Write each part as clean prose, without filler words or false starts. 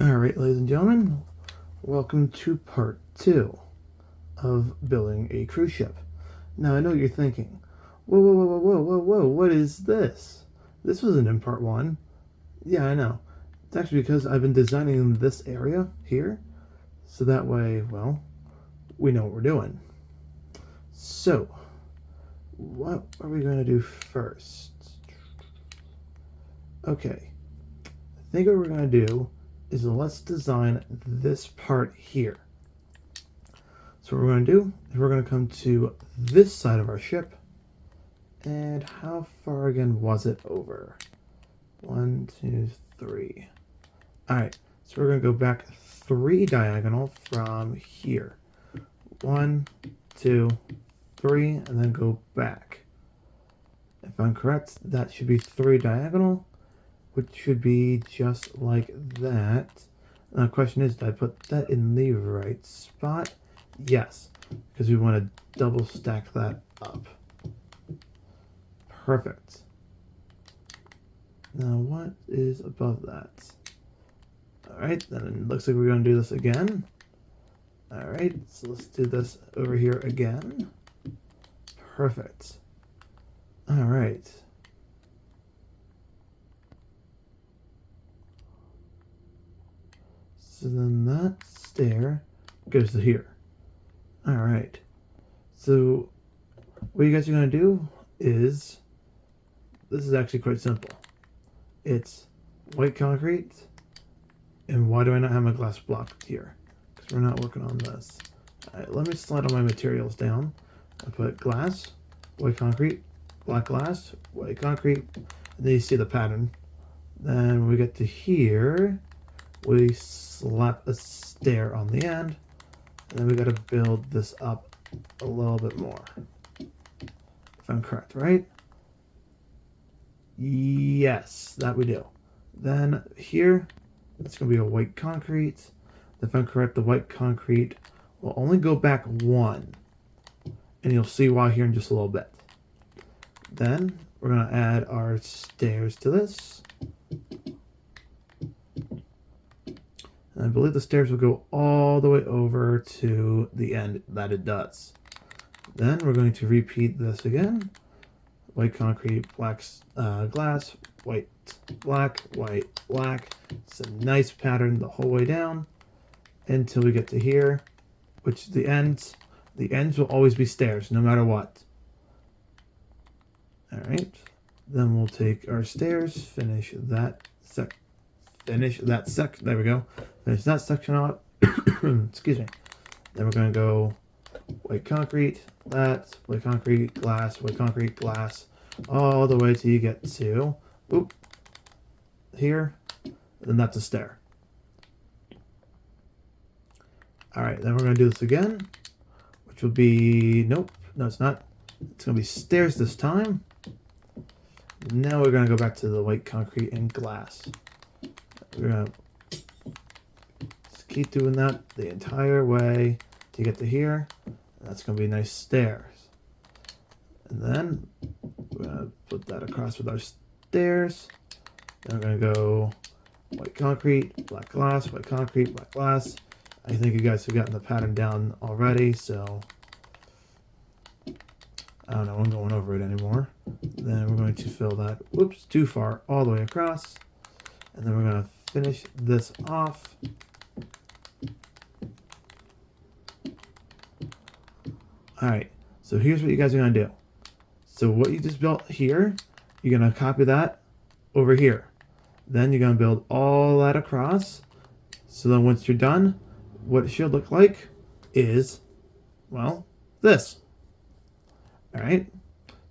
Alright, ladies and gentlemen, welcome to part 2 of building a cruise ship. Now, I know what you're thinking, whoa, what is this? This wasn't in part 1. Yeah, I know. It's actually because I've been designing this area here, so that way, well, we know what we're doing. So, what are we going to do first? Okay, I think what we're going to do is let's design this part here. So what we're going to do is we're going to come to this side of our ship. And how far again was it over? 1, 2, 3. Alright, so we're going to go back 3 diagonal from here. 1, 2, 3, and then go back. If I'm correct, that should be 3 diagonal, which should be just like that. Now the question is, did I put that in the right spot? Yes, because we want to double stack that up. Perfect. Now what is above that? Alright, then it looks like we're going to do this again. Alright, so let's do this over here again. Perfect. Alright. So then that stair goes to here. Alright. So what you guys are going to do is, this is actually quite simple. It's white concrete, and why do I not have my glass block here? Because we're not working on this. Alright, let me slide all my materials down. I put glass, white concrete, black glass, white concrete, and then you see the pattern. Then when we get to here, we slap a stair on the end, and then we got to build this up a little bit more. If I'm correct, right? Yes, that we do. Then here, it's going to be a white concrete. If I'm correct, the white concrete will only go back 1. And you'll see why here in just a little bit. Then we're going to add our stairs to this. And I believe the stairs will go all the way over to the end that it does. Then we're going to repeat this again. White concrete, black glass, white, black, white, black. It's a nice pattern the whole way down until we get to here, which the ends will always be stairs no matter what. All right, then we'll take our stairs, finish that there we go. Finish that section off. Excuse me. Then we're going to go white concrete, white concrete, glass, all the way till you get to here. And then that's a stair. Alright, then we're going to do this again, which will be, nope, no it's not. It's going to be stairs this time. Now we're going to go back to the white concrete and glass. We're going to just keep doing that the entire way to get to here. That's going to be nice stairs. And then we're going to put that across with our stairs. Then we're going to go white concrete, black glass, white concrete, black glass. I think you guys have gotten the pattern down already, so I don't know, I'm going over it anymore. Then we're going to fill that, too far, all the way across. And then we're going to finish this off. Alright, so here's what you guys are going to do. So what you just built here, you're going to copy that over here. Then you're going to build all that across. So then once you're done, what it should look like is, well, this. Alright,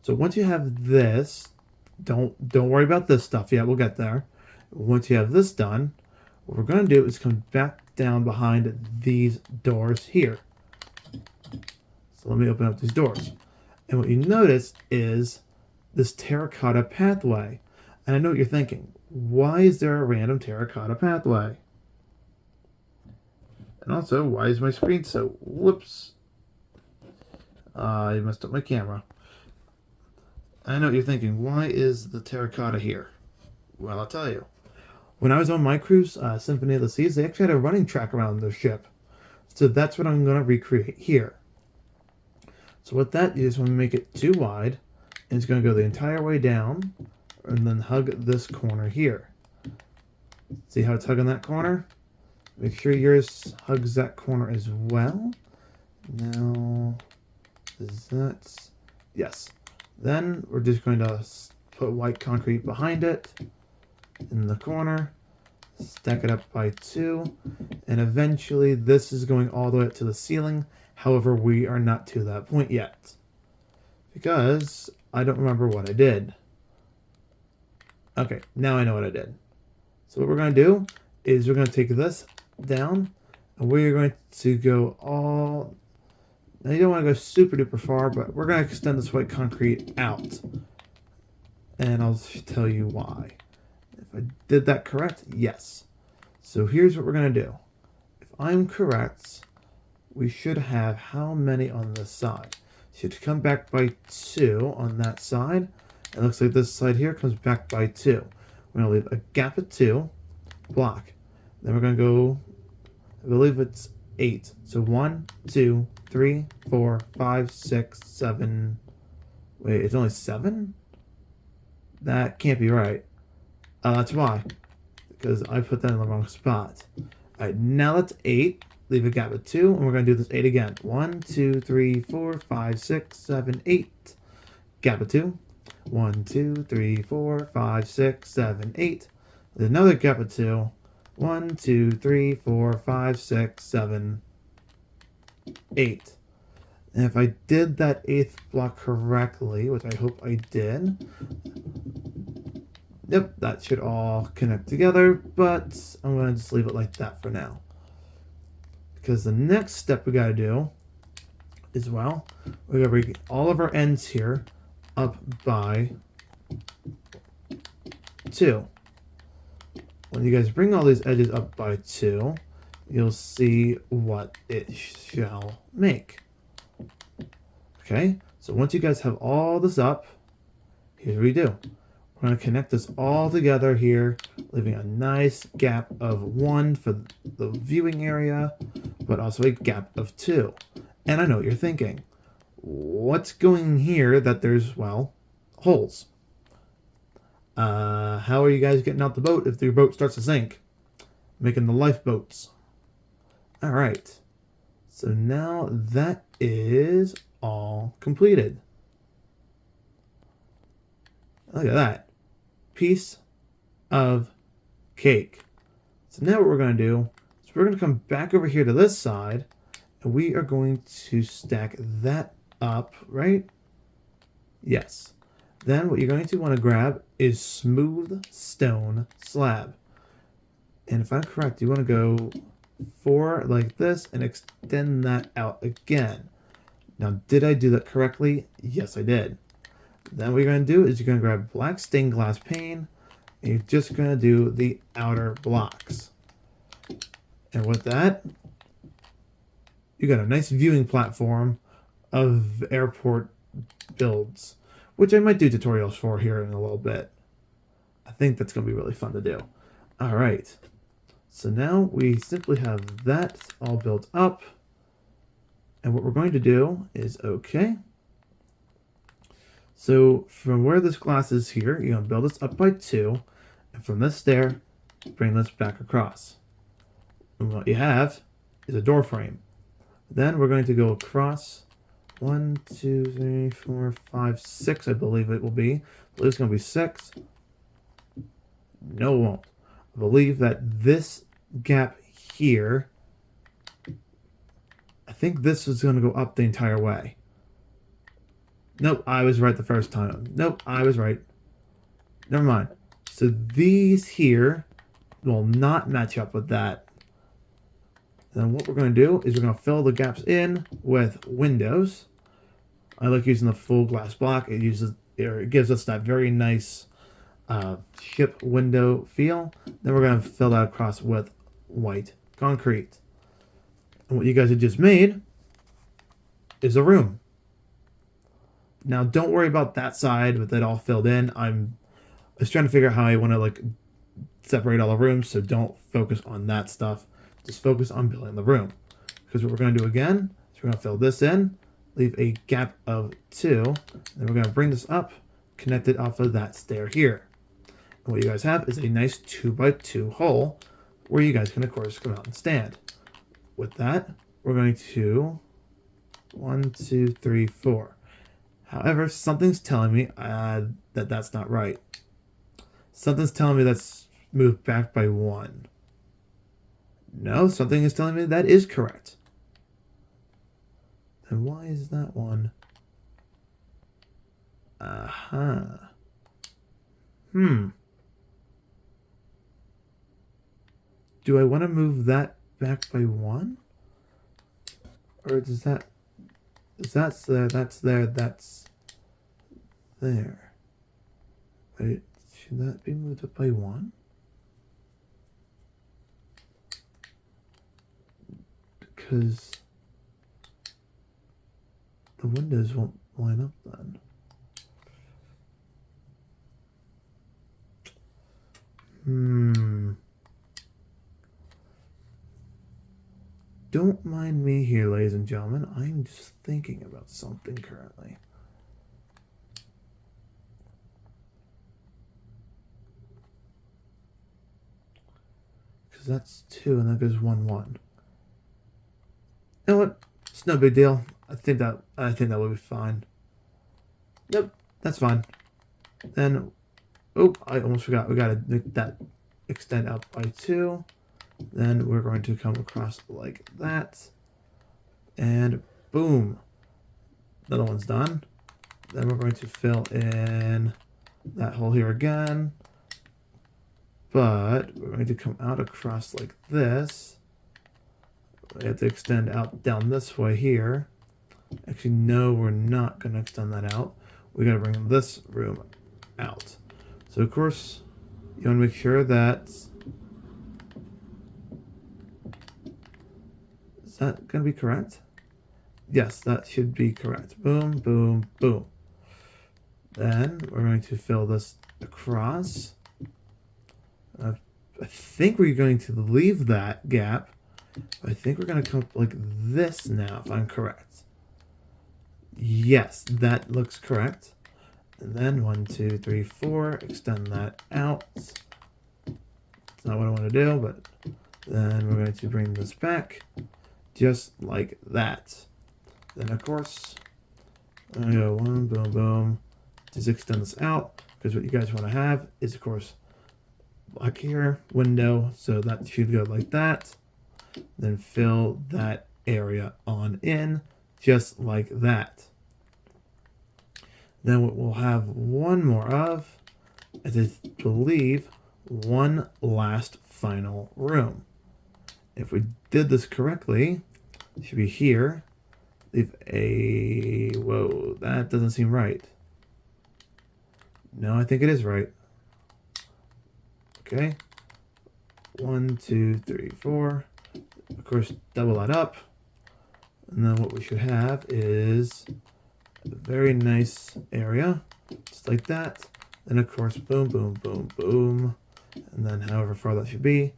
so once you have this, don't worry about this stuff yet, we'll get there. Once you have this done, what we're going to do is come back down behind these doors here. So let me open up these doors. And what you notice is this terracotta pathway. And I know what you're thinking. Why is there a random terracotta pathway? And also, why is my screen so... Whoops. I messed up my camera. I know what you're thinking. Why is the terracotta here? Well, I'll tell you. When I was on my cruise, Symphony of the Seas, they actually had a running track around their ship. So that's what I'm going to recreate here. So with that, you just want to make it too wide, and it's going to go the entire way down, and then hug this corner here. See how it's hugging that corner? Make sure yours hugs that corner as well. Now, is that... Yes. Then we're just going to put white concrete behind it, in the corner, stack it up by 2, and eventually this is going all the way up to the ceiling. However, we are not to that point yet, because I don't remember what I did. Okay, now I know what I did. So what we're going to do is we're going to take this down, and we're going to go all... Now you don't want to go super duper far, but we're going to extend this white concrete out. And I'll tell you why. If I did that correct, yes. So here's what we're going to do. If I'm correct, we should have how many on this side? Should come back by 2 on that side. It looks like this side here comes back by 2. We're going to leave a gap at 2, block. Then we're going to go, I believe it's 8. So 1, 2, 3, 4, 5, 6, 7. Wait, it's only 7? That can't be right. That's why. Because I put that in the wrong spot. Alright, now that's 8. Leave a gap at 2, and we're going to do this 8 again. 1, 2, 3, 4, 5, 6, 7, 8. Gap at 2. 1, 2, 3, 4, 5, 6, 7, 8. There's another gap at 2. 1, 2, 3, 4, 5, 6, 7, 8. And if I did that 8th block correctly, which I hope I did, yep, that should all connect together, but I'm going to just leave it like that for now. Because the next step we got to do is, well, we got to bring all of our ends here up by 2. When you guys bring all these edges up by 2, you'll see what it shall make. Okay, so once you guys have all this up, here's what we do. We're going to connect this all together here, leaving a nice gap of 1 for the viewing area, but also a gap of 2. And I know what you're thinking. What's going here that there's, well, holes? How are you guys getting out the boat if your boat starts to sink? Making the lifeboats. Alright. So now that is all completed. Look at that. Piece of cake. So now what we're going to do is we're going to come back over here to this side, and we are going to stack that up, right? Yes. Then what you're going to want to grab is smooth stone slab. And if I'm correct, you want to go 4 like this and extend that out again. Now, did I do that correctly? Yes, I did. Then what you're going to do is you're going to grab black stained glass pane, and you're just going to do the outer blocks. And with that, you got a nice viewing platform of airport builds, which I might do tutorials for here in a little bit. I think that's going to be really fun to do. All right. So now we simply have that all built up. And what we're going to do is, okay. So from where this glass is here, you're going to build this up by 2. And from this stair, bring this back across. And what you have is a door frame. Then we're going to go across 1, 2, 3, 4, 5, 6, I believe it will be. I believe it's going to be 6. No, it won't. I believe that this gap here, I think this is going to go up the entire way. Nope, I was right the first time. Nope, I was right. Never mind. So these here will not match up with that. Then what we're going to do is we're going to fill the gaps in with windows. I like using the full glass block. It gives us that very nice ship window feel. Then we're going to fill that across with white concrete. And what you guys have just made is a room. Now, don't worry about that side with it all filled in. I was trying to figure out how I want to separate all the rooms, so don't focus on that stuff. Just focus on building the room. Because what we're going to do again is we're going to fill this in, leave a gap of 2, and we're going to bring this up, connect it off of that stair here. And what you guys have is a nice 2x2 hole where you guys can, of course, come out and stand. With that, we're going to 1, 2, 3, 4. However, something's telling me that that's not right. Something's telling me that's moved back by 1. No, something is telling me that is correct. Then why is that one? Aha. Do I want to move that back by 1? Or does that... That's there, that's there, that's there. Wait, should that be moved up by 1? Because the windows won't line up then. Don't mind me here, ladies and gentlemen. I'm just thinking about something currently. Because that's 2 and that goes 1, 1. You know what? It's no big deal. I think that will be fine. Yep, that's fine. Then, oh, I almost forgot. We gotta make that extend out by 2. Then we're going to come across like that. And boom. The other one's done. Then we're going to fill in that hole here again. But we're going to come out across like this. We have to extend out down this way here. Actually, no, we're not going to extend that out. We got to bring this room out. So, of course, you want to make sure that... Is that going to be correct? Yes, that should be correct. Boom, boom, boom. Then we're going to fill this across. I think we're going to leave that gap. I think we're going to come up like this now, if I'm correct. Yes, that looks correct. And then 1, 2, 3, 4. Extend that out. It's not what I want to do, but then we're going to bring this back. Just like that. Then, of course, I go 1, boom, boom. Just extend this out, because what you guys want to have is, of course, block here, window, so that should go like that. Then fill that area on in, just like that. Then what we'll have one more of is, I believe, one last final room. If we did this correctly, it should be here. Leave a... Whoa, that doesn't seem right. No, I think it is right. Okay. 1, 2, 3, 4. Of course, double that up. And then what we should have is a very nice area, just like that. Then, of course, boom, boom, boom, boom. And then however far that should be.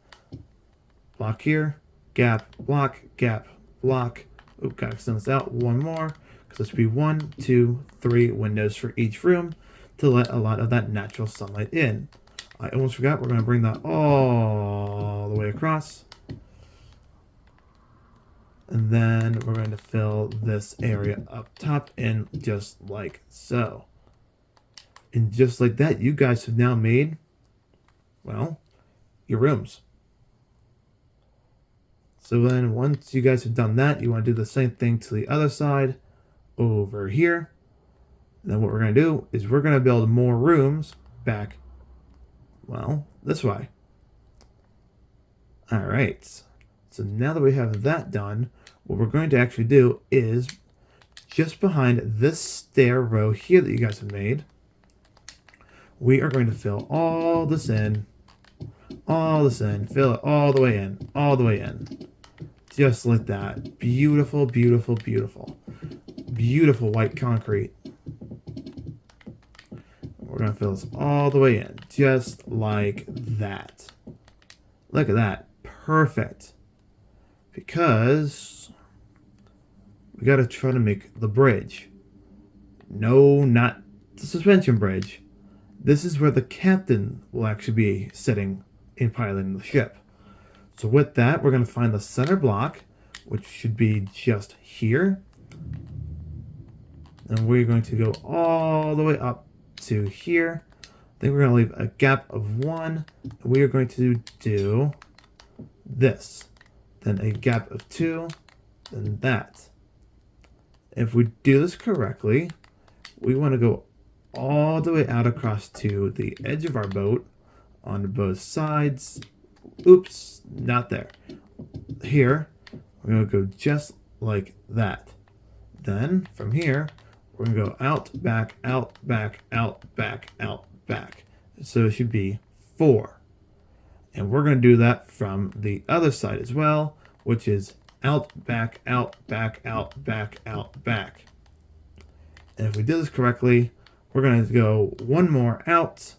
Block here, gap, block, gap, block. Oop, gotta extend this out one more, because this should be 1, 2, 3 windows for each room to let a lot of that natural sunlight in. I almost forgot, we're going to bring that all the way across. And then we're going to fill this area up top in just like so. And just like that, you guys have now made, well, your rooms. So then once you guys have done that, you want to do the same thing to the other side over here. And then what we're going to do is we're going to build more rooms back, well, this way. All right. So now that we have that done, what we're going to actually do is just behind this stair row here that you guys have made, we are going to fill all this in, fill it all the way in, all the way in. Just like that. Beautiful, beautiful, beautiful. Beautiful white concrete. We're going to fill this all the way in, just like that. Look at that. Perfect. Because we got to try to make the bridge. No, not the suspension bridge. This is where the captain will actually be sitting in piloting the ship. So with that, we're going to find the center block, which should be just here. And we're going to go all the way up to here. Then we're going to leave a gap of 1. We are going to do this. Then a gap of 2. Then that. If we do this correctly, we want to go all the way out across to the edge of our boat on both sides. Oops, not there. Here, we're going to go just like that. Then, from here, we're going to go out, back, out, back, out, back, out, back. So it should be 4. And we're going to do that from the other side as well, which is out, back, out, back, out, back, out, back. And if we did this correctly, we're going to go one more out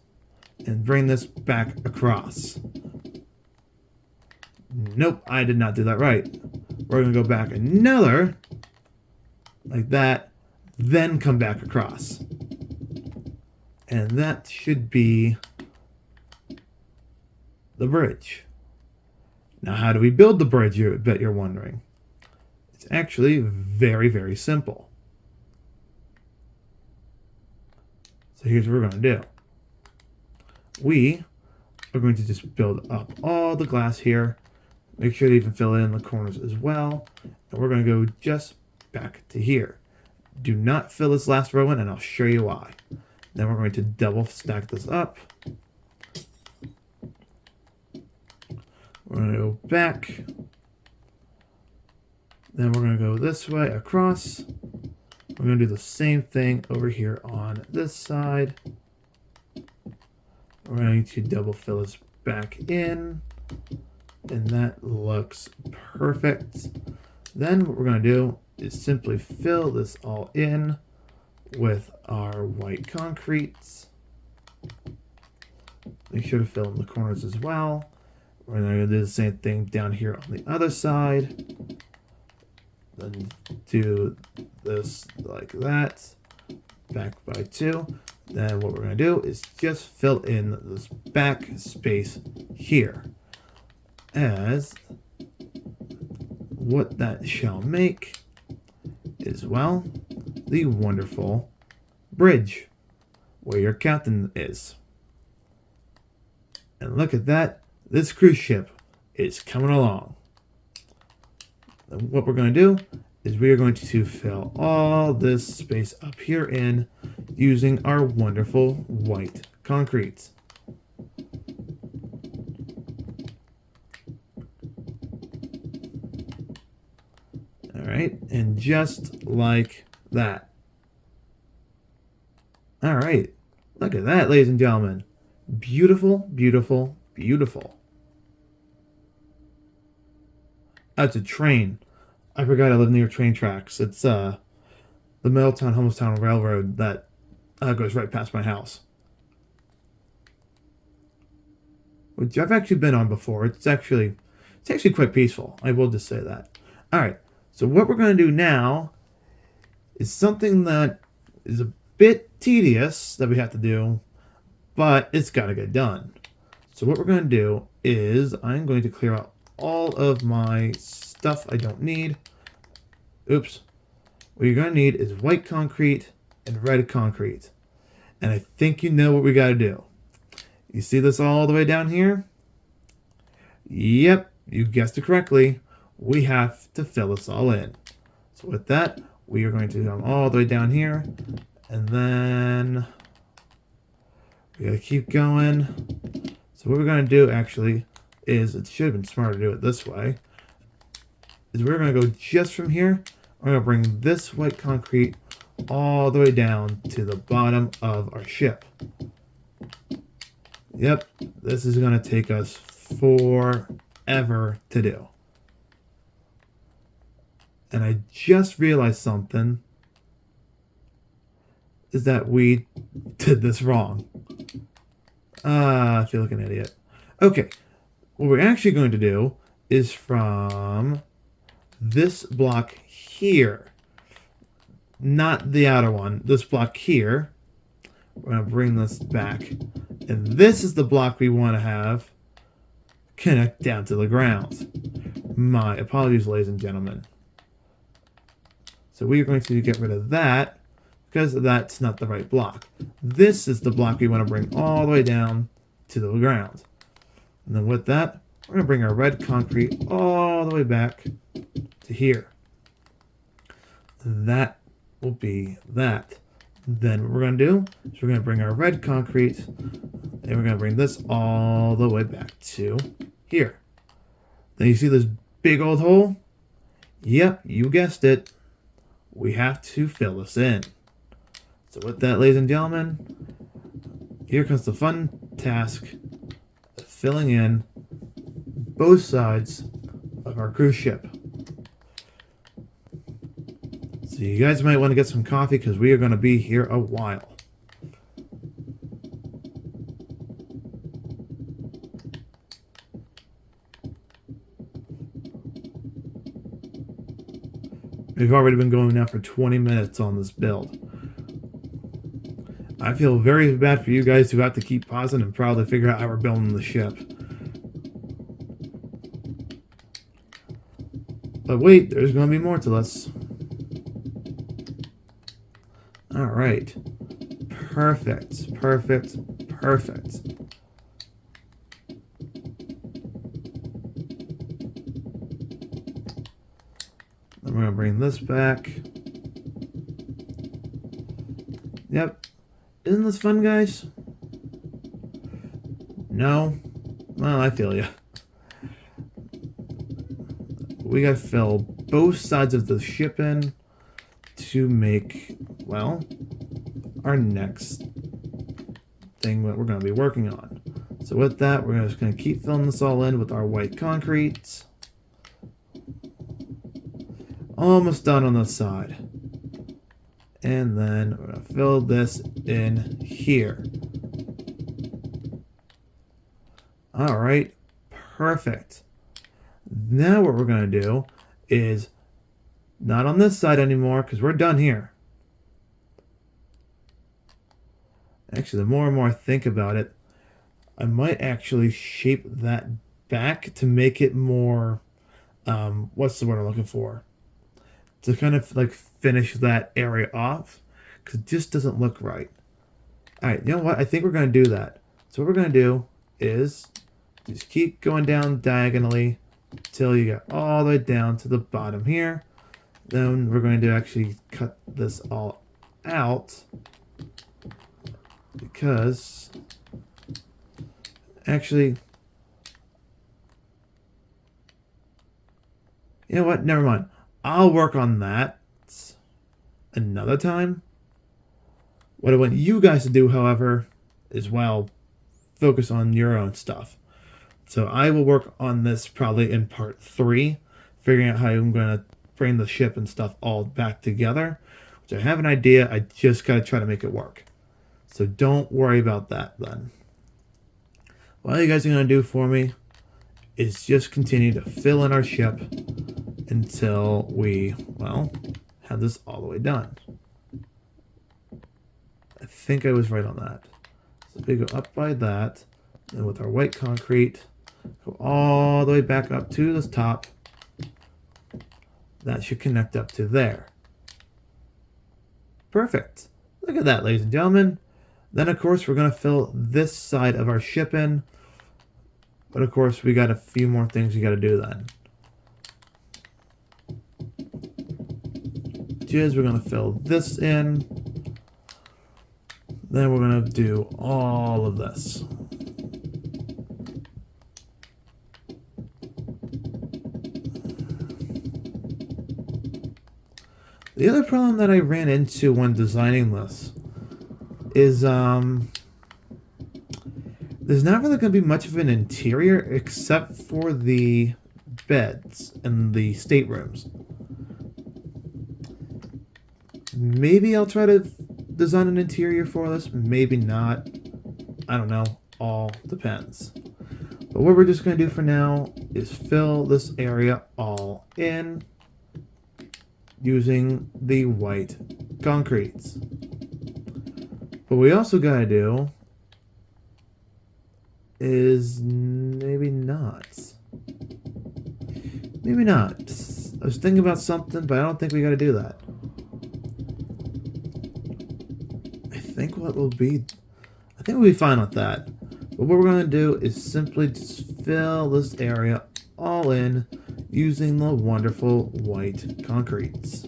and bring this back across. Nope, I did not do that right. We're going to go back another, like that, then come back across. And that should be the bridge. Now, how do we build the bridge, I bet you're wondering? It's actually very, very simple. So here's what we're going to do. We are going to just build up all the glass here. Make sure to even fill in the corners as well. And we're going to go just back to here. Do not fill this last row in, and I'll show you why. Then we're going to double stack this up. We're going to go back. Then we're going to go this way across. We're going to do the same thing over here on this side. We're going to double fill this back in. And that looks perfect. Then what we're going to do is simply fill this all in with our white concrete. Make sure to fill in the corners as well. We're going to do the same thing down here on the other side. Then do this like that. Back by 2. Then what we're going to do is just fill in this back space here. As what that shall make is, well, the wonderful bridge where your captain is. And look at that. This cruise ship is coming along. And what we're going to do is we are going to fill all this space up here in using our wonderful white concrete. All right, and just like that. All right, look at that, ladies and gentlemen. Beautiful, beautiful, beautiful. That's a train. I forgot I live near train tracks. It's the Middletown Homestown Railroad that goes right past my house. Which I've actually been on before. It's actually quite peaceful. I will just say that. All right. So what we're going to do now is something that is a bit tedious that we have to do, but it's got to get done. So what we're going to do is I'm going to clear out all of my stuff I don't need. Oops. What you're going to need is white concrete and red concrete. And I think you know what we got to do. You see this all the way down here? Yep, you guessed it correctly. We have to fill this all in. So with that, we are going to come all the way down here. And then we got to keep going. So what we're going to do actually is, it should have been smarter to do it this way, is we're going to go just from here. We're going to bring this white concrete all the way down to the bottom of our ship. Yep, this is going to take us forever to do. And I just realized something, is that we did this wrong. I feel like an idiot. Okay, what we're actually going to do is from this block here, not the outer one, this block here, we're going to bring this back. And this is the block we want to have connect down to the ground. My apologies, ladies and gentlemen. So we are going to get rid of that because that's not the right block. This is the block we want to bring all the way down to the ground. And then with that, we're going to bring our red concrete all the way back to here. That will be that. Then what we're going to do is we're going to bring our red concrete and we're going to bring this all the way back to here. Then you see this big old hole? Yep, you guessed it. We have to fill this in. So with that, ladies and gentlemen, here comes the fun task of filling in both sides of our cruise ship. So you guys might want to get some coffee because we are going to be here a while. We've already been going now for 20 minutes on this build. I feel very bad for you guys who have to keep pausing and probably figure out how we're building the ship. But wait, there's going to be more to this. Alright. Perfect. Perfect. Perfect. Then we're going to bring this back. Yep. Isn't this fun, guys? No? Well, I feel ya. We gotta fill both sides of the ship in to make, well, our next thing that we're gonna be working on. So with that, we're just gonna keep filling this all in with our white concrete. Almost done on this side. And then we're going to fill this in here. All right, perfect. Now what we're going to do is not on this side anymore because we're done here. Actually, the more and more I think about it, I might actually shape that back to make it more, what's the word I'm looking for? To kind of like finish that area off because it just doesn't look right. All right, you know what? I think we're going to do that. So what we're going to do is just keep going down diagonally until you get all the way down to the bottom here. Then we're going to actually cut this all out because actually, you know what? Never mind. I'll work on that another time. What I want you guys to do, however, is, well, focus on your own stuff. So I will work on this probably in part 3, figuring out how I'm going to bring the ship and stuff all back together. Which I have an idea, I just got to try to make it work. So don't worry about that then. What all you guys are going to do for me is just continue to fill in our ship until we, well, have this all the way done. I think I was right on that. So we go up by that, and with our white concrete, go all the way back up to the top. That should connect up to there. Perfect. Look at that, ladies and gentlemen. Then, of course, we're going to fill this side of our ship in. But, of course, we got a few more things we got to do then. Which is we're going to fill this in. Then we're going to do all of this. The other problem that I ran into when designing this is there's not really going to be much of an interior except for the beds and the staterooms. Maybe I'll try to design an interior for this, maybe not. I don't know. All depends. But what we're just going to do for now is fill this area all in using the white concretes. What we also got to do is maybe not. Maybe not. I was thinking about something, but I don't think we got to do that. I think we'll be fine with that. But what we're going to do is simply just fill this area all in using the wonderful white concretes.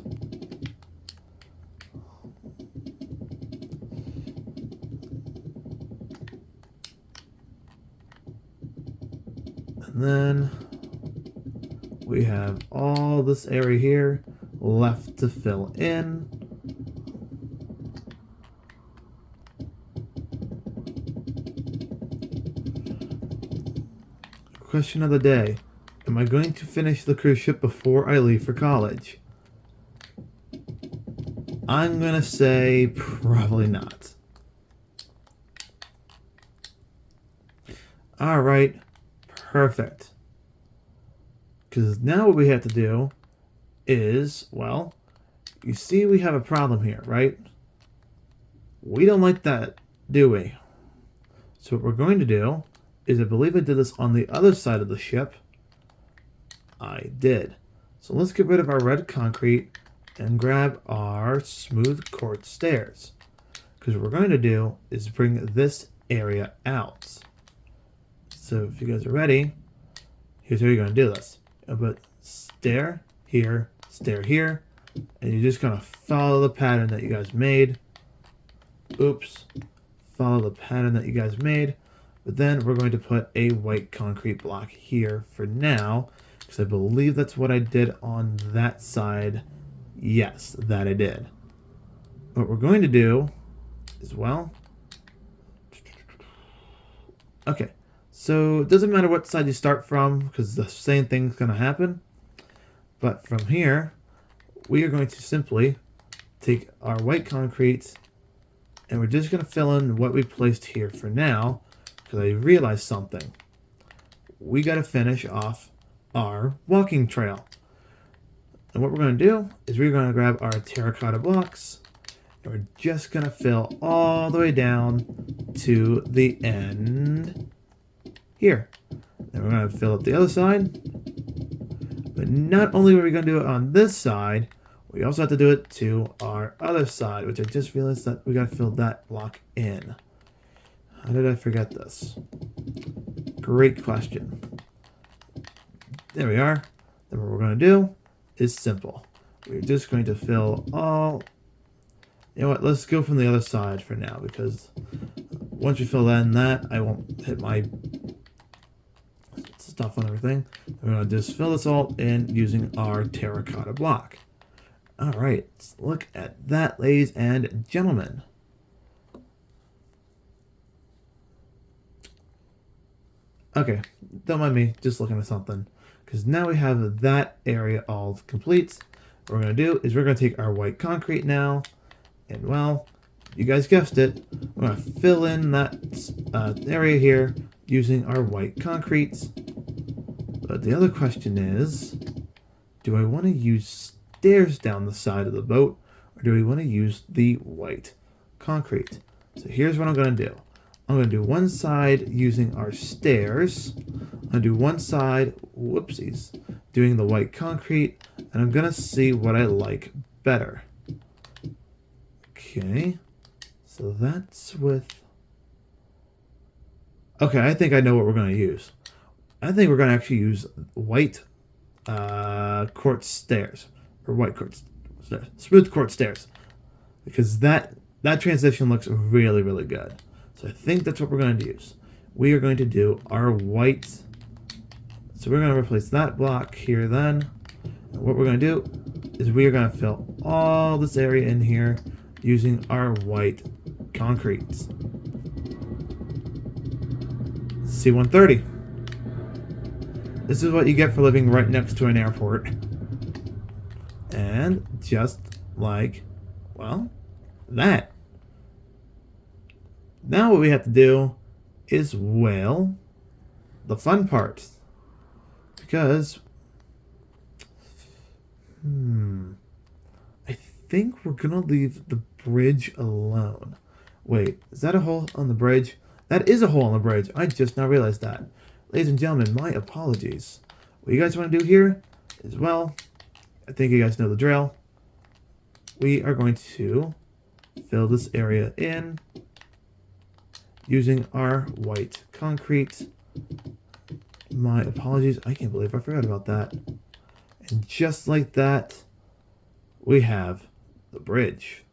And then we have all this area here left to fill in. Question of the day. Am I going to finish the cruise ship before I leave for college? I'm going to say probably not. Alright, perfect. Because now what we have to do is, well, you see we have a problem here, right? We don't like that, do we? So what we're going to do is, I believe I did this on the other side of the ship. I did. So let's get rid of our red concrete and grab our smooth quartz stairs. Because what we're going to do is bring this area out. So if you guys are ready, here's how you're going to do this. But stair here, and you're just going to follow the pattern that you guys made. Oops. Follow the pattern that you guys made. But then we're going to put a white concrete block here for now, because I believe that's what I did on that side. Yes, that I did. What we're going to do is, well, okay, so it doesn't matter what side you start from, because the same thing's going to happen. But from here, we are going to simply take our white concrete, and we're just going to fill in what we placed here for now. Because I realized something. We got to finish off our walking trail. And what we're going to do is we're going to grab our terracotta blocks, and we're just going to fill all the way down to the end here. Then we're going to fill up the other side. But not only are we going to do it on this side, we also have to do it to our other side, which I just realized that we got to fill that block in. How did I forget this? Great question. There we are. Then what we're going to do is simple. We're just going to fill all... You know what? Let's go from the other side for now, because once you fill that in that, I won't hit my stuff on everything. We're going to just fill this all in using our terracotta block. Alright, let's look at that, ladies and gentlemen. Okay, don't mind me, just looking at something. Because now we have that area all complete. What we're going to do is we're going to take our white concrete now. And, well, you guys guessed it. We're going to fill in that area here using our white concrete. But the other question is, do I want to use stairs down the side of the boat, or do we want to use the white concrete? So here's what I'm going to do. I'm going to do one side using our stairs. I'm going to do one side, whoopsies, doing the white concrete, and I'm going to see what I like better. Okay, so that's with... Okay, I think I know what we're going to use. I think we're going to actually use white quartz stairs, or white quartz stairs, smooth quartz stairs, because that transition looks really, really good. So I think that's what we're going to use. We are going to do our white. So we're going to replace that block here then. And what we're going to do is we are going to fill all this area in here using our white concretes. C-130. This is what you get for living right next to an airport. And just like, well, that. Now what we have to do is, well, the fun part. Because, I think we're gonna leave the bridge alone. Wait, is that a hole on the bridge? That is a hole on the bridge. I just now realized that. Ladies and gentlemen, my apologies. What you guys want to do here is, well, I think you guys know the drill. We are going to fill this area in using our white concrete. My apologies. I can't believe I forgot about that. And just like that, we have the bridge.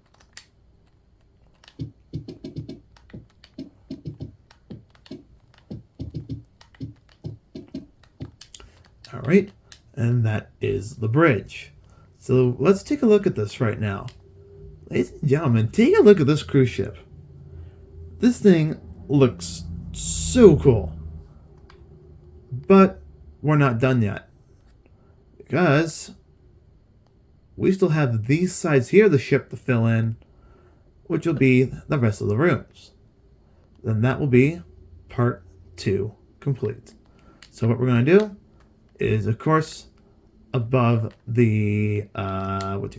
All right, and that is the bridge. So let's take a look at this right now. Ladies and gentlemen, take a look at this cruise ship. This thing looks so cool. But we're not done yet. Because we still have these sides here of the ship to fill in, which will be the rest of the rooms. Then that will be part 2 complete. So what we're going to do is, of course, above the, above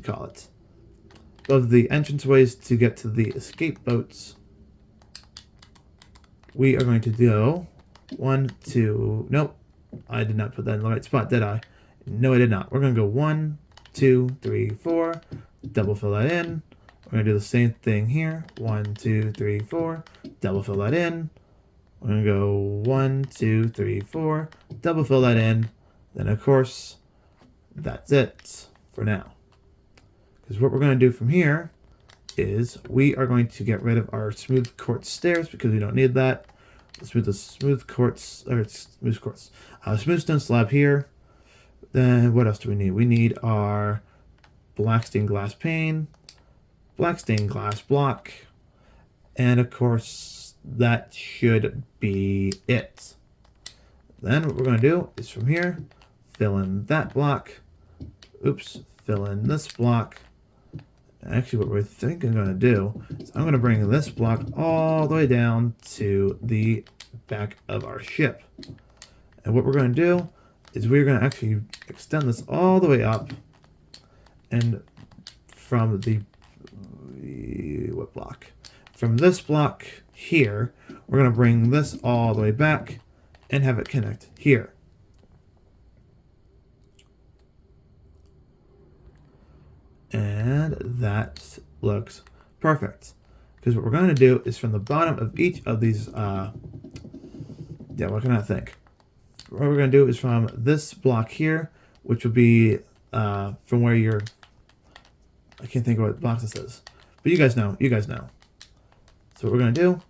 the entranceways to get to the escape boats, we are going to do 1, 2, nope, I did not put that in the right spot, did I? No, I did not. We're going to go 1, 2, 3, 4, double fill that in. We're going to do the same thing here. 1, 2, 3, 4, double fill that in. We're going to go 1, 2, 3, 4, double fill that in. Then, of course, that's it for now. Because what we're going to do from here is we are going to get rid of our smooth quartz stairs because we don't need that. Let's move the smooth stone slab here. Then what else do we need? We need our black stained glass pane, black stained glass block, and of course that should be it. Then what we're going to do is from here, fill in that block. Oops, fill in this block. Actually, what we're thinking I'm going to do is I'm going to bring this block all the way down to the back of our ship. And what we're going to do is we're going to actually extend this all the way up. And from the, what block? From this block here, we're going to bring this all the way back and have it connect here. And that looks perfect. Because what we're going to do is from the bottom of each of these, what can I think? What we're going to do is from this block here, which will be from where you're, I can't think of what box this is. But you guys know. So what we're going to do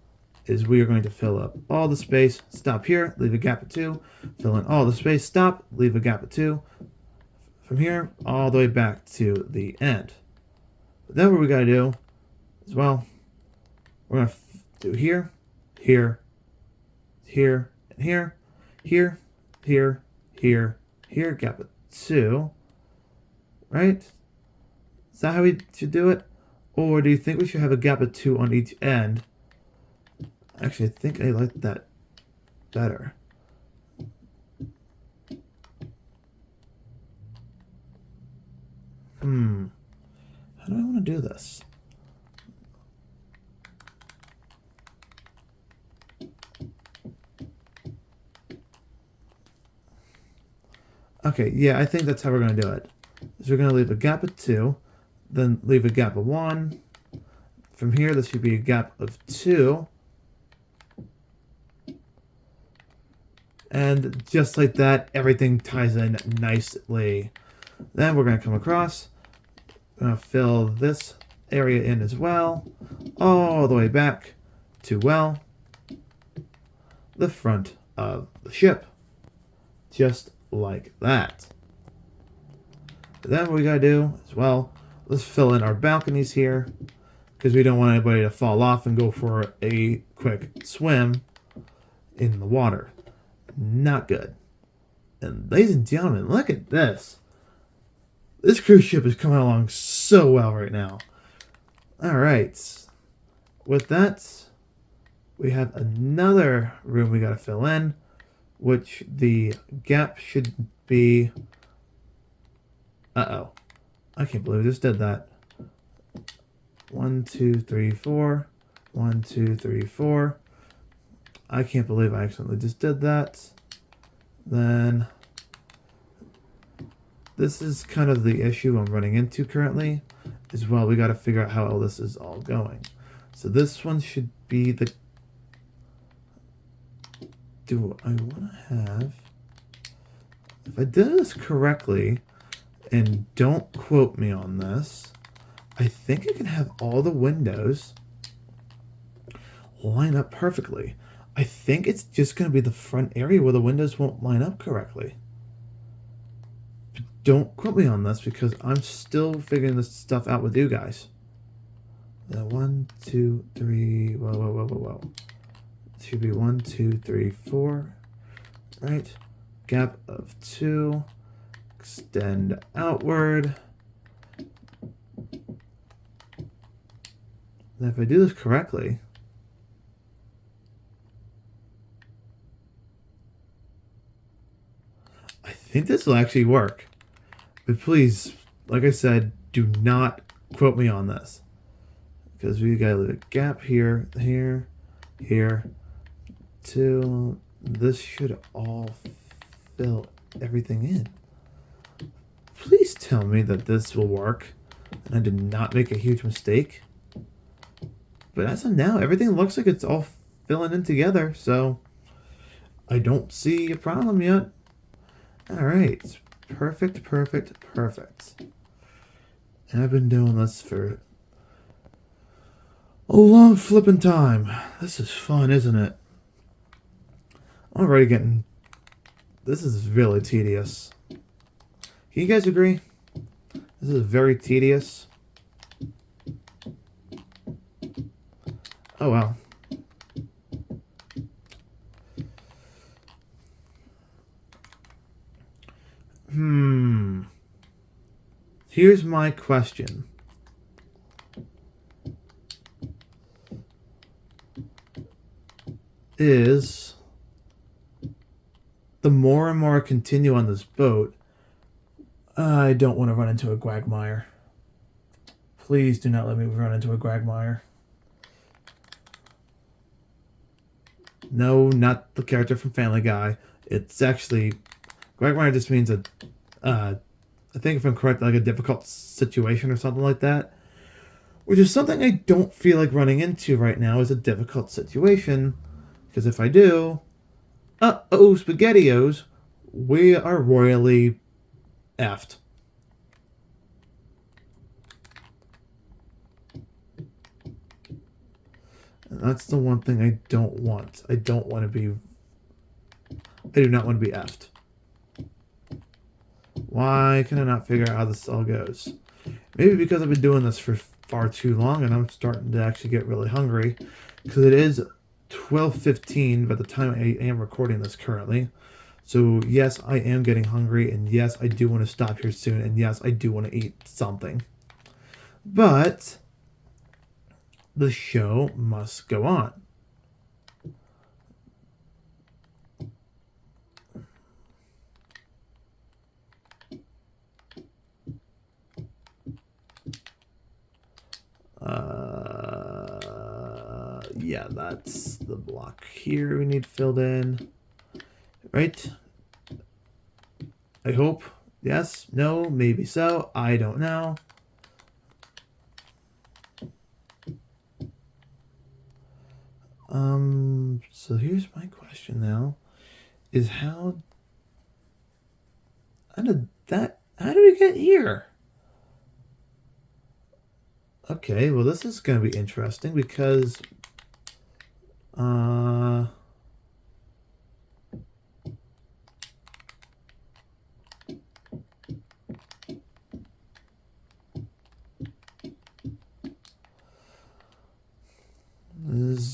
is we are going to fill up all the space, stop here, leave a gap of 2, fill in all the space, stop, leave a gap of 2. From here, all the way back to the end. But then what we got to do is, well, we're going to do here, here, here, and here, here, here, here, here, gap of 2. Right? Is that how we should do it? Or do you think we should have a gap of 2 on each end? Actually, I think I like that better. How do I want to do this? Okay, yeah, I think that's how we're going to do it. So we're going to leave a gap of 2, then leave a gap of 1. From here, this should be a gap of 2. And just like that, everything ties in nicely. Then we're going to come across. We're going to fill this area in as well, all the way back to, well, the front of the ship. Just like that. Then what we got to do is, well, let's fill in our balconies here because we don't want anybody to fall off and go for a quick swim in the water. Not good. And ladies and gentlemen, look at this. This cruise ship is coming along so well right now. Alright. With that, we have another room we got to fill in. which the gap should be... Uh-oh. I can't believe I just did that. 1, 2, 3, 4. 1, 2, 3, 4. I can't believe I accidentally just did that. Then this is kind of the issue I'm running into currently, as well. We got to figure out how all this is all going. So this one should be the... Do I want to have... If I did this correctly, and don't quote me on this, I think I can have all the windows line up perfectly. I think it's just going to be the front area where the windows won't line up correctly. But don't quote me on this because I'm still figuring this stuff out with you guys. 1, 2, 3. Whoa. It should be 1, 2, 3, 4. Right. Gap of 2. Extend outward. Now if I do this correctly, I think this will actually work. But please, like I said, do not quote me on this. Because we gotta leave a gap here, here, here, 2. This should all fill everything in. Please tell me that this will work and I did not make a huge mistake. But as of now, everything looks like it's all filling in together, so I don't see a problem yet. Alright, perfect. And I've been doing this for a long flipping time. This is fun, isn't it? I'm already getting... This is really tedious. Can you guys agree? This is very tedious. Oh, wow. Here's my question. Is the more and more I continue on this boat, I don't want to run into a quagmire. Please do not let me run into a quagmire. No, not the character from Family Guy. It's actually... Quagmire just means a... I think if I'm correct, like a difficult situation or something like that. Which is something I don't feel like running into right now is a difficult situation. Because if I do... Uh-oh, SpaghettiOs. We are royally effed. And that's the one thing I don't want. I do not want to be effed. Why can I not figure out how this all goes? Maybe because I've been doing this for far too long and I'm starting to actually get really hungry. Because it is 12:15 by the time I am recording this currently. So yes, I am getting hungry, and yes, I do want to stop here soon, and yes, I do want to eat something. But the show must go on. Yeah, that's the block here we need filled in. Right? I hope. Yes? No? Maybe so? I don't know. So here's my question now. Is how did we get here? Okay, well this is going to be interesting because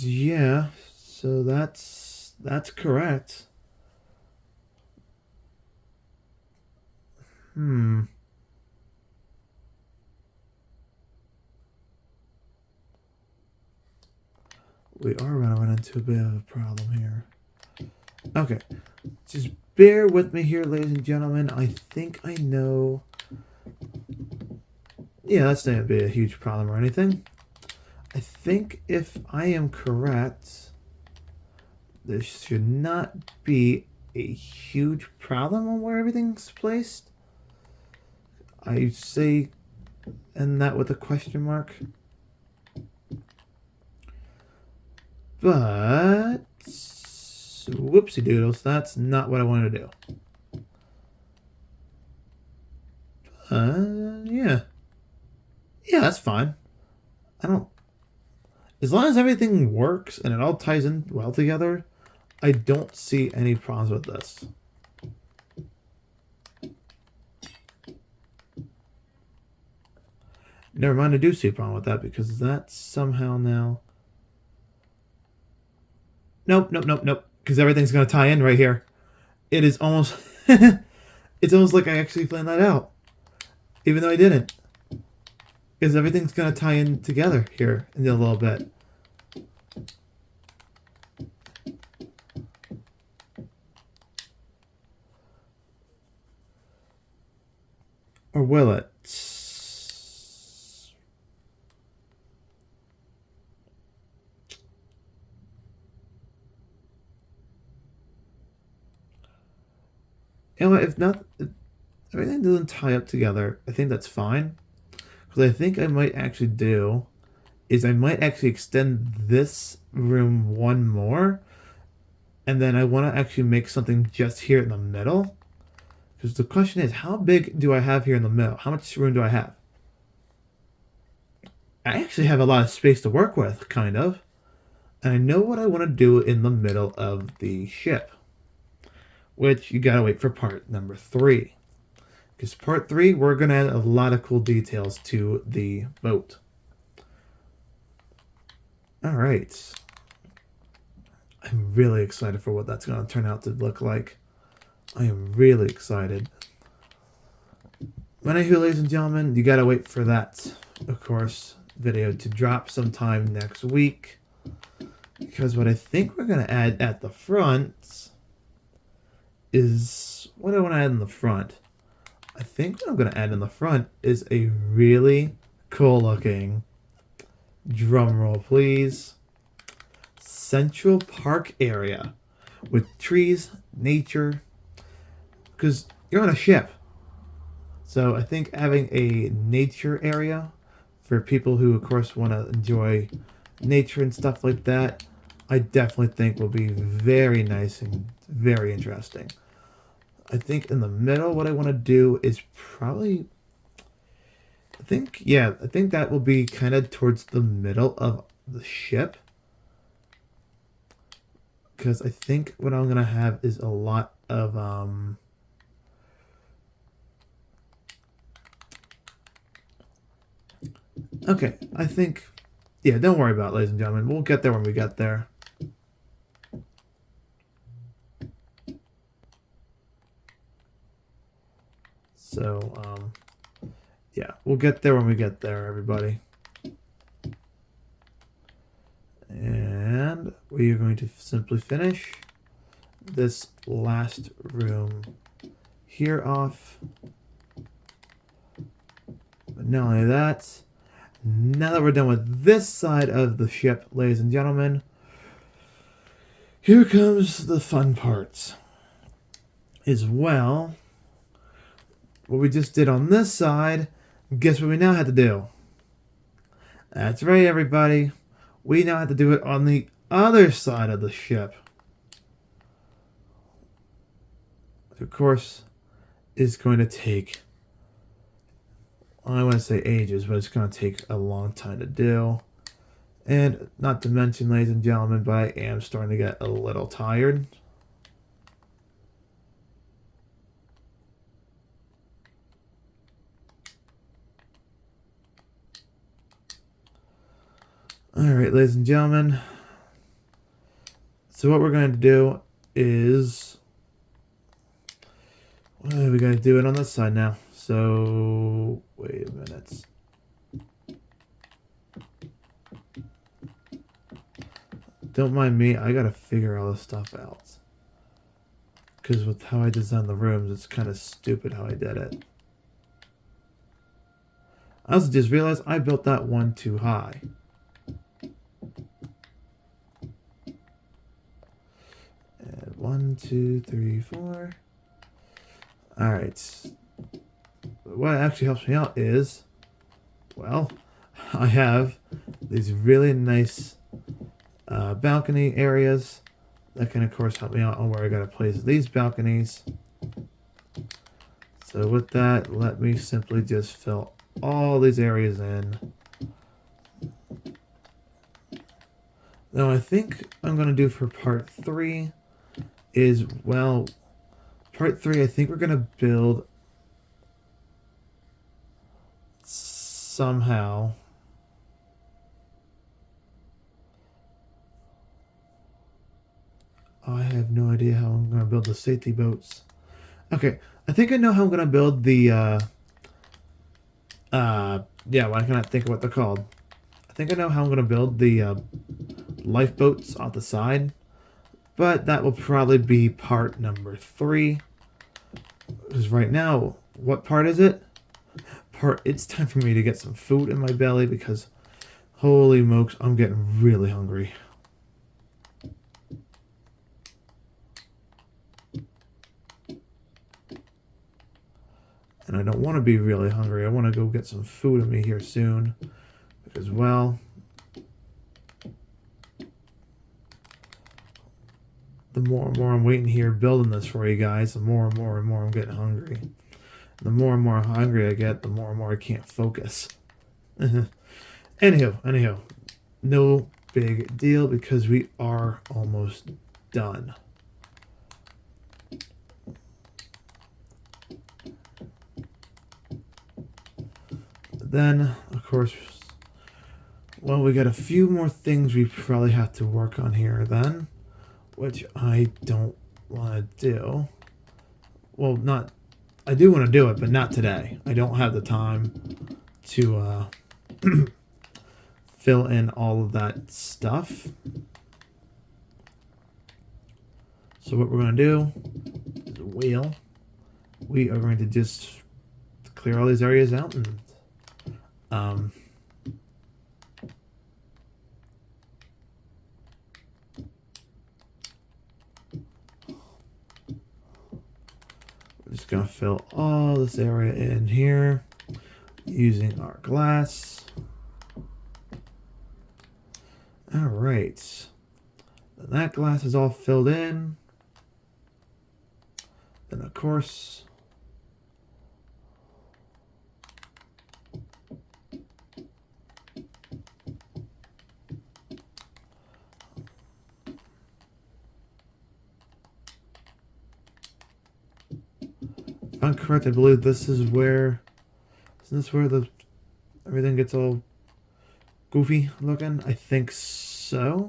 yeah, so that's correct. We are going to run into a bit of a problem here. Okay. Just bear with me here, ladies and gentlemen. I think I know. Yeah, that's not going to be a huge problem or anything. I think if I am correct, there should not be a huge problem on where everything's placed. I say, and that with a question mark. But, whoopsie doodles, that's not what I wanted to do. Yeah. Yeah, that's fine. I don't. As long as everything works and it all ties in well together, I don't see any problems with this. Never mind, I do see a problem with that because that's somehow now. Nope, nope, nope, nope. Because everything's going to tie in right here. It is almost. It's almost like I actually planned that out. Even though I didn't. Because everything's going to tie in together here in a little bit. Or will it? You know what? If everything doesn't tie up together, I think that's fine. Because I think I might actually do is I might actually extend this room one more. And then I want to actually make something just here in the middle. Because the question is, how big do I have here in the middle? How much room do I have? I actually have a lot of space to work with, kind of. And I know what I want to do in the middle of the ship. Which you gotta wait for part number 3. Because part 3, we're gonna add a lot of cool details to the boat. Alright. I'm really excited for what that's gonna turn out to look like. I am really excited. But anywho, ladies and gentlemen, you gotta wait for that, of course, video to drop sometime next week. Because what I think we're gonna add at the front is what do I want to add in the front? I think what I'm gonna add in the front is a really cool looking, drum roll please, Central Park area with trees, nature, because you're on a ship. So I think having a nature area for people who, of course, want to enjoy nature and stuff like that, I definitely think will be very nice and very interesting. I think in the middle, what I want to do is probably, I think that will be kind of towards the middle of the ship. Because I think what I'm going to have is a lot of, okay, I think, yeah, don't worry about it, ladies and gentlemen. We'll get there when we get there. So, yeah, we'll get there when we get there, everybody. And we are going to simply finish this last room here off. But not only that, now that we're done with this side of the ship, ladies and gentlemen, here comes the fun part. As well, what we just did on this side, guess what we now have to do? That's right, everybody. We now have to do it on the other side of the ship. Which, of course, is going to take, I want to say ages, but it's going to take a long time to do. And not to mention, ladies and gentlemen, but I am starting to get a little tired. Alright, ladies and gentlemen. So what we're going to do is, well, we got to do it on this side now. So, wait a minute. Don't mind me, I got to figure all this stuff out. because with how I designed the rooms, it's kind of stupid how I did it. I also just realized I built that one too high. And 1, 2, 3, 4. Alright. What actually helps me out is, well, I have these really nice balcony areas that can, of course, help me out on where I gotta place these balconies. So with that, let me simply just fill all these areas in. Now, I think I'm gonna do for part 3 is, well, part 3, I think we're gonna build somehow. I have no idea how I'm gonna build the safety boats. Okay, I think I know how I'm gonna build the yeah, why can't I think of what they're called? I think I know how I'm gonna build the lifeboats off the side, but that will probably be part number 3. Because right now, what part is it? It's time for me to get some food in my belly because holy smokes, I'm getting really hungry. And I don't want to be really hungry. I want to go get some food in me here soon. Because, well, the more and more I'm waiting here building this for you guys, the more and more I'm getting hungry. The more and more hungry I get, the more and more I can't focus. Anyhow, no big deal because we are almost done. Then, of course, well, we got a few more things we probably have to work on here then, which I don't want to do. Well, I do want to do it, but not today. I don't have the time to fill in all of that stuff. So what we're going to do is we are going to just clear all these areas out and we're just going to fill all this area in here using our glass. All right. That glass is all filled in. Then, of course, if I'm correct, I believe this is where, isn't this where everything gets all goofy looking? I think so.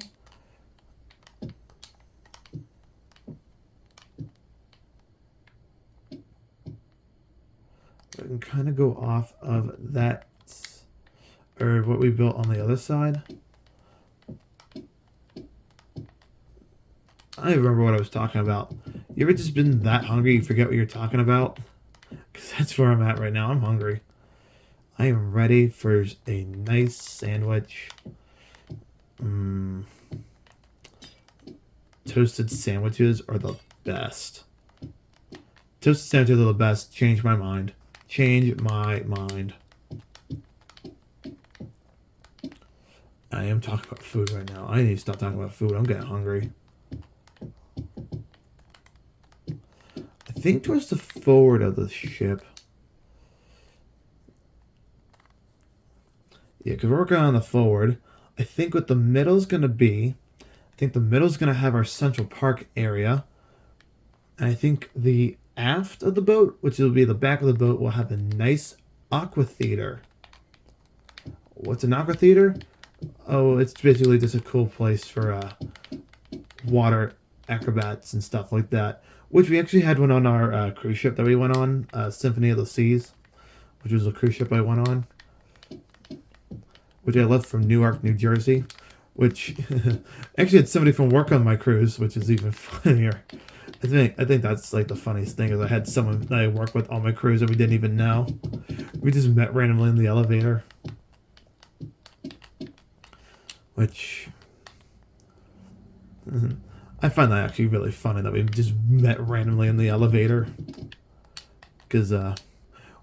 I can kind of go off of that, or what we built on the other side. I don't remember what I was talking about. You ever just been that hungry you forget what you're talking about? Because that's where I'm at right now. I'm hungry. I am ready for a nice sandwich. Toasted sandwiches are the best. Toasted sandwiches are the best. Change my mind. Change my mind. I am talking about food right now. I need to stop talking about food. I'm getting hungry. I think towards the forward of the ship. Yeah, because we're working on the forward. I think what the middle is going to be, I think the middle is going to have our Central Park area. And I think the aft of the boat, which will be the back of the boat, will have a nice aqua theater. What's an aqua theater? Oh, it's basically just a cool place for water acrobats and stuff like that. Which we actually had one on our cruise ship that we went on, Symphony of the Seas, which was a cruise ship I went on, which I left from Newark, New Jersey, which actually had somebody from work on my cruise, which is even funnier. I think that's like the funniest thing is I had someone that I work with on my cruise that we didn't even know. We just met randomly in the elevator. Which I find that actually really funny that we just met randomly in the elevator. Because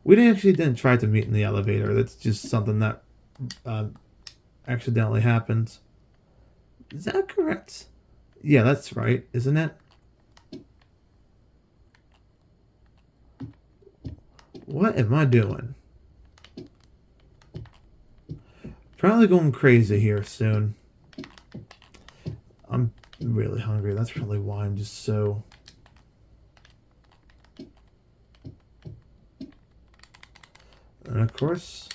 we didn't try to meet in the elevator. That's just something that accidentally happens. Is that correct? Yeah, that's right, isn't it? What am I doing? Probably going crazy here soon. I'm really hungry. That's probably why I'm just so... And of course,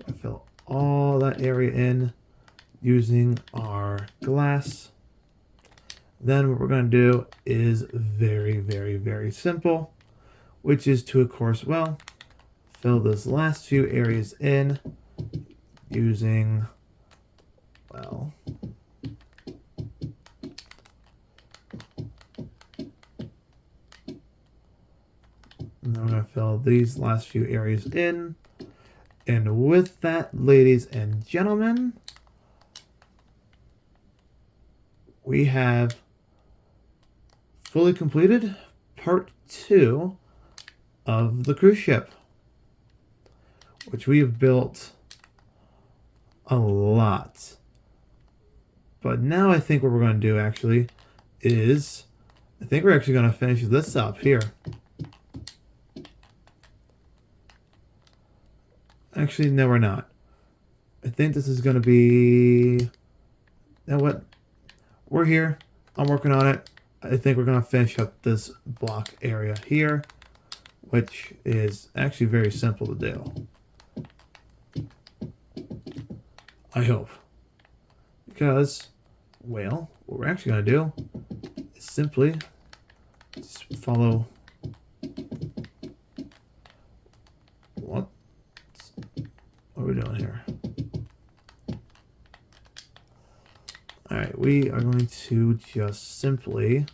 I fill all that area in using our glass. Then what we're going to do is very, very, very simple, which is to, of course, well, fill those last few areas in using, well, and then we're going to fill these last few areas in. And with that, ladies and gentlemen, we have fully completed part 2 of the cruise ship, which we have built a lot. But now I think what we're going to do actually is, I think we're actually going to finish this up here. Actually, no, we're not. I think this is going to be... You know what? We're here. I'm working on it. I think we're going to finish up this block area here, which is actually very simple to do. I hope. Because, well, what we're actually going to do is simply just follow... What are we doing here? Alright, we are going to just simply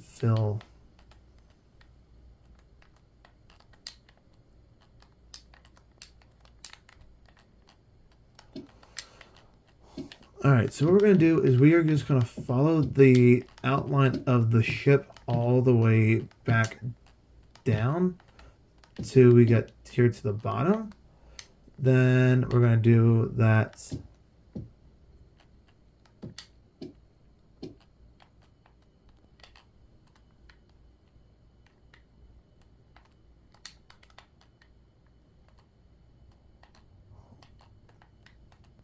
fill Alright, so what we're going to do is we are just going to follow the outline of the ship all the way back down till we get here to the bottom. Then we're going to do that.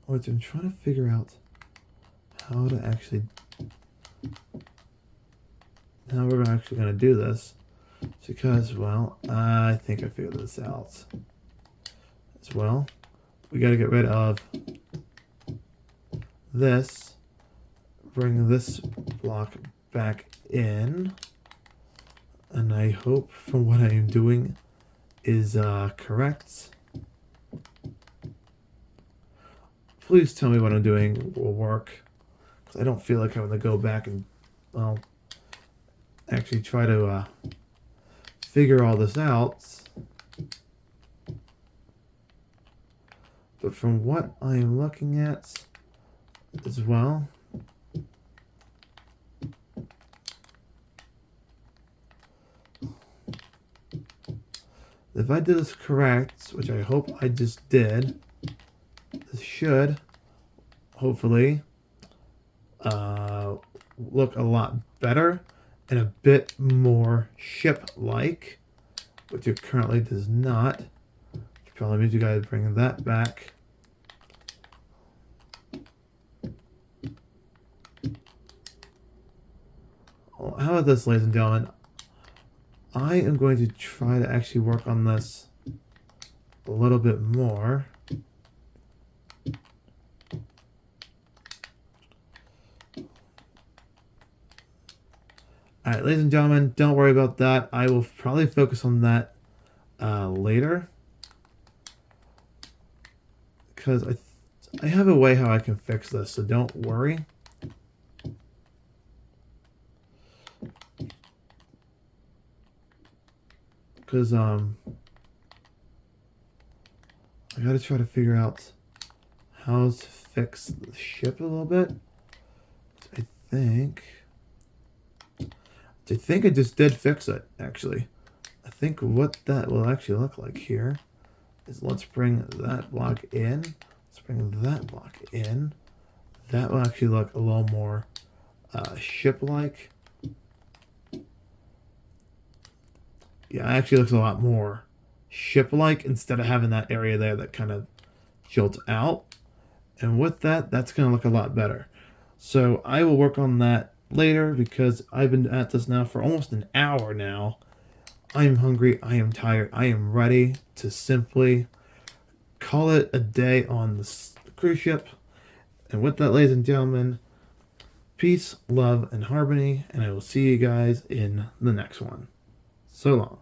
Which I'm trying to figure out how to actually, how we're actually going to do this. Because, well, I think I figured this out as well. We got to get rid of this, bring this block back in, and I hope from what I am doing is correct. Please tell me what I'm doing will work, because I don't feel like I'm going to go back and, well, actually try to figure all this out. But from what I am looking at as well, if I did this correct, which I hope I just did, this should hopefully look a lot better and a bit more ship-like, which it currently does not. Which probably means you guys bring that back. Well, how about this, ladies and gentlemen? I am going to try to actually work on this a little bit more. Alright, ladies and gentlemen, don't worry about that. I will probably focus on that later. Because I have a way how I can fix this, so don't worry. because I gotta try to figure out how to fix the ship a little bit. I think I just did fix it, actually. I think what that will actually look like here is, let's bring that block in. Let's bring that block in. That will actually look a little more ship-like. Yeah, it actually looks a lot more ship-like instead of having that area there that kind of jolts out. And with that, that's going to look a lot better. So I will work on that later because I've been at this now for almost an hour now. I am hungry. I am tired. I am ready to simply call it a day on the cruise ship. And with that, ladies and gentlemen, peace, love, and harmony. And I will see you guys in the next one. So long.